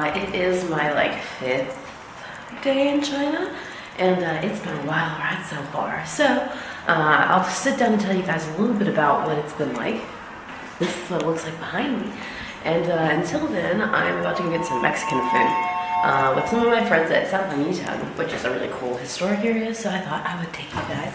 It is my like 5th day in China, and it's been a wild ride so far. So I'll just sit down and tell you guys a little bit about what it's been like. This is what it looks like behind me. And until then, I'm about to go get some Mexican food with some of my friends at San Fang Qi Xiang, which is a really cool historic area, so I thought I would take you guys.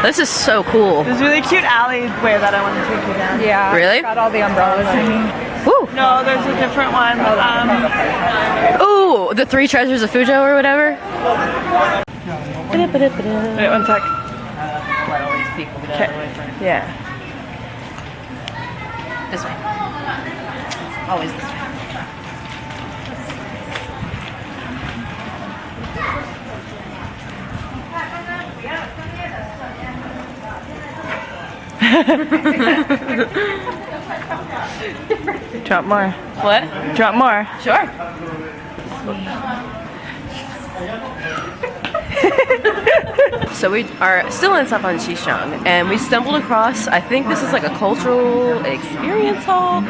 This is so cool. There's a really cute alleyway that I want to take you down. Yeah. Really? Got all the umbrellas hanging. Woo! No, there's a different one. Ooh, the 3 treasures of Fuzhou or whatever. Wait, one sec. Okay. Yeah. This way. Always this way. Drop more. What? Drop more. Sure. So we are still in San Fang Qi Xiang, and we stumbled across, I think this is like a cultural experience hall.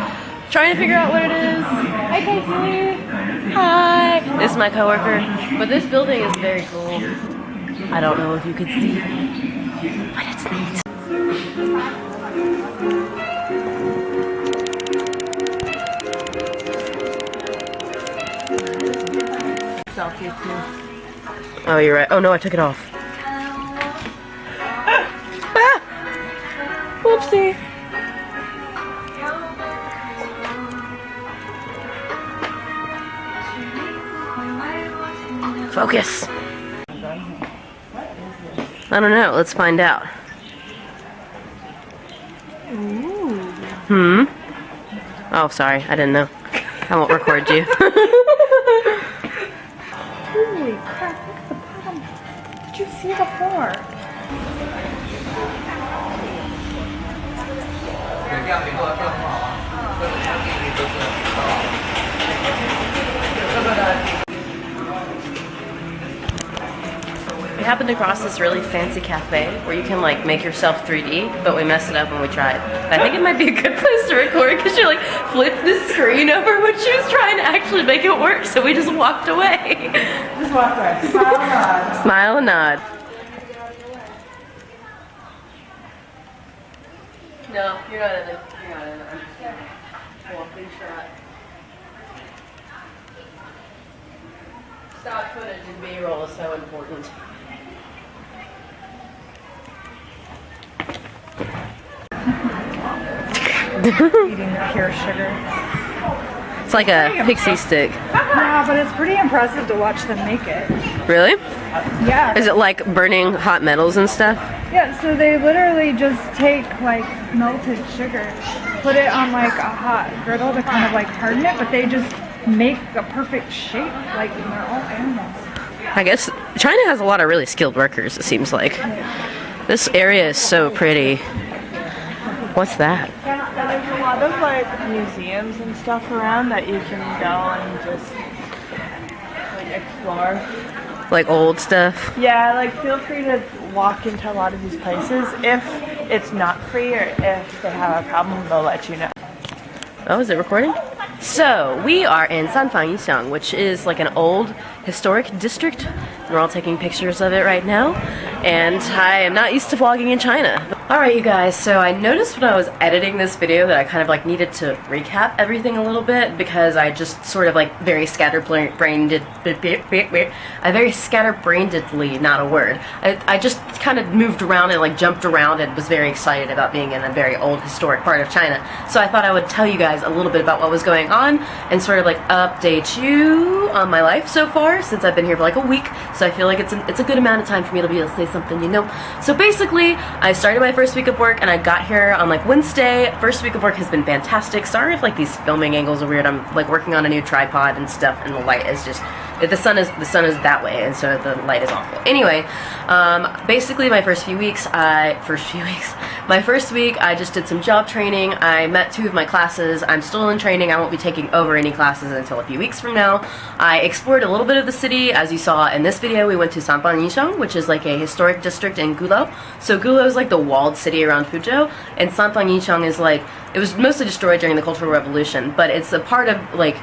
Trying to figure out what it is. Hi, Casey. Hi. This is my coworker. But this building is very cool. I don't know if you can see, but it's neat. Selfie too. Oh, you're right. Oh no, I took it off. Ah! Whoopsie. Focus. I don't know. Let's find out. Ooh. Hmm? Oh, sorry. I didn't know. I won't record you. Holy crap, look at the bottom. Did you see the floor? We happened across this really fancy cafe where you can like make yourself 3D, but we messed it up when we tried. But I think it might be a good place to record because she like flipped the screen over when she was trying to actually make it work, so we just walked away. Just walk away. Smile and nod. Smile and nod. No, you're not in it. You're not in it. I'm just walking shot. Stock footage and B-roll is so important. Eating pure sugar. It's like a pixie stick. Yeah, but it's pretty impressive to watch them make it. Really? Yeah. Is it like burning hot metals and stuff? Yeah, so they literally just take like melted sugar, put it on like a hot griddle to kind of like harden it, but they just make a perfect shape, like they're all animals. I guess China has a lot of really skilled workers, it seems like. This area is so pretty. What's that? Yeah, there's a lot of like museums and stuff around that you can go and just like explore. Like old stuff? Yeah, like feel free to walk into a lot of these places. If it's not free or if they have a problem, they'll let you know. Oh, is it recording? So, we are in San Fang Qi Xiang, which is like an old historic district. We're all taking pictures of it right now, and I am not used to vlogging in China. Alright you guys, so I noticed when I was editing this video that I kind of like needed to recap everything a little bit because I just sort of like very scatterbrainedly, not a word. I just kind of moved around and like jumped around and was very excited about being in a very old historic part of China. So I thought I would tell you guys a little bit about what was going on and sort of like update you on my life so far since I've been here for like a week. So I feel like it's a good amount of time for me to be able to say something, you know. So basically, I started my first week of work and I got here on like Wednesday. First week of work has been fantastic. Sorry if like these filming angles are weird. I'm like working on a new tripod and stuff and the light is just The sun is that way, and so the light is awful. Anyway, basically my first week, I just did some job training. I met 2 of my classes. I'm still in training. I won't be taking over any classes until a few weeks from now. I explored a little bit of the city. As you saw in this video, we went to San Fang Qi Xiang, which is like a historic district in Gulou. So Gulou is like the walled city around Fuzhou, and San Fang Qi Xiang is like, it was mostly destroyed during the Cultural Revolution, but it's a part of like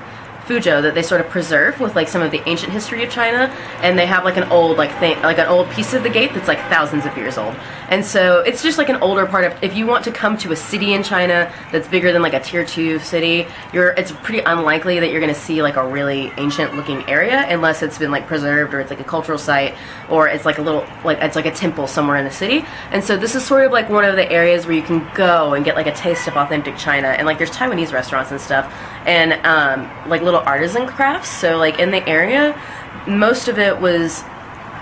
Fuzhou that they sort of preserve with like some of the ancient history of China, and they have like an old an old piece of the gate that's like thousands of years old. And so it's just like an older part of, if you want to come to a city in China that's bigger than like a tier 2 city, it's pretty unlikely that you're going to see like a really ancient looking area unless it's been like preserved, or it's like a cultural site, or it's like a little, like it's like a temple somewhere in the city. And so this is sort of like one of the areas where you can go and get like a taste of authentic China, and like there's Taiwanese restaurants and stuff, and like little artisan crafts. So like in the area, most of it was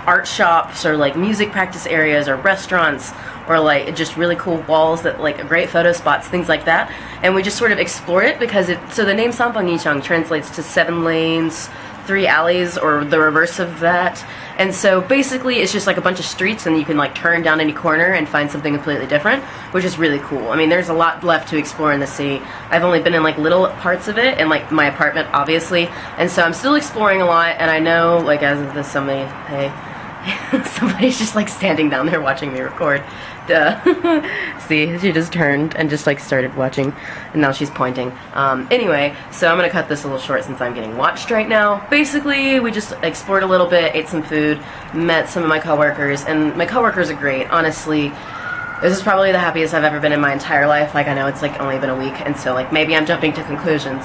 art shops or like music practice areas or restaurants, or like just really cool walls that like great photo spots, things like that. And we just sort of explored it because so the name San Fang Qi Xiang translates to 7 lanes, 3 alleys, or the reverse of that. And so basically it's just like a bunch of streets, and you can like turn down any corner and find something completely different, which is really cool. I mean, there's a lot left to explore in the city. I've only been in like little parts of it, and like my apartment obviously, and so I'm still exploring a lot. And I know, like, as of this, hey, somebody's just like standing down there watching me record. Duh. See, she just turned and just like started watching, and now she's pointing. Anyway, so I'm gonna cut this a little short since I'm getting watched right now. Basically, we just explored a little bit, ate some food, met some of my coworkers, and my coworkers are great. Honestly, this is probably the happiest I've ever been in my entire life. Like, I know it's like only been a week, and so like maybe I'm jumping to conclusions,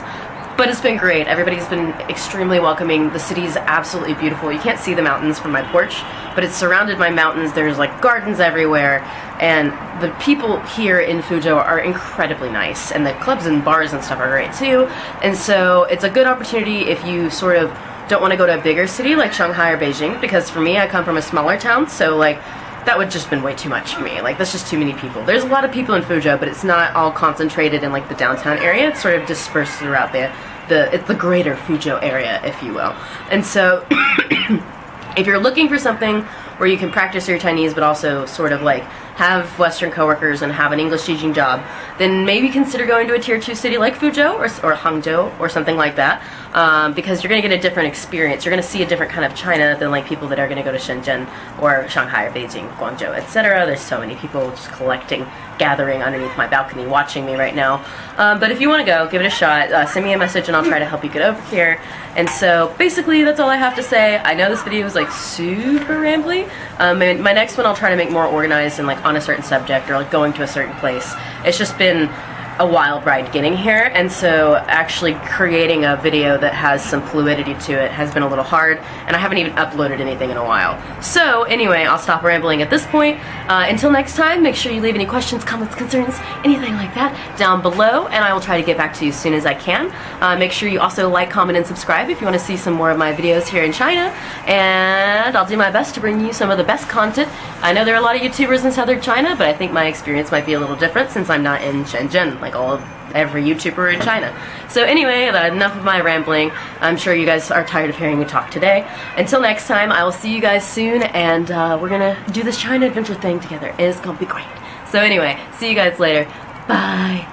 but it's been great. Everybody's been extremely welcoming. The city's absolutely beautiful. You can't see the mountains from my porch, but it's surrounded by mountains. There's like gardens everywhere, and the people here in Fuzhou are incredibly nice, and the clubs and bars and stuff are great too. And so it's a good opportunity if you sort of don't want to go to a bigger city like Shanghai or Beijing, because for me, I come from a smaller town, so like that would just been way too much for me. Like, that's just too many people. There's a lot of people in Fuzhou, but it's not all concentrated in like the downtown area. It's sort of dispersed throughout it's the greater Fuzhou area, if you will. And so if you're looking for something where you can practice your Chinese but also sort of like have Western coworkers and have an English-teaching job, then maybe consider going to a tier 2 city like Fuzhou or Hangzhou or something like that, because you're going to get a different experience. You're going to see a different kind of China than like people that are going to go to Shenzhen or Shanghai or Beijing, Guangzhou, etc. There's so many people just gathering underneath my balcony watching me right now. But if you want to go, give it a shot. Send me a message and I'll try to help you get over here. And so basically that's all I have to say. I know this video was like super rambly. My next one I'll try to make more organized and like on a certain subject or like going to a certain place. It's just been a wild ride getting here, and so actually creating a video that has some fluidity to it has been a little hard, and I haven't even uploaded anything in a while. So anyway, I'll stop rambling at this point. Until next time, make sure you leave any questions, comments, concerns, anything like that down below, and I will try to get back to you as soon as I can. Make sure you also like, comment, and subscribe if you want to see some more of my videos here in China, and I'll do my best to bring you some of the best content. I know there are a lot of YouTubers in southern China, but I think my experience might be a little different since I'm not in Shenzhen like every YouTuber in China. So anyway, enough of my rambling. I'm sure you guys are tired of hearing me talk today. Until next time, I will see you guys soon, and we're gonna do this China adventure thing together. It's gonna be great. So anyway, see you guys later. Bye.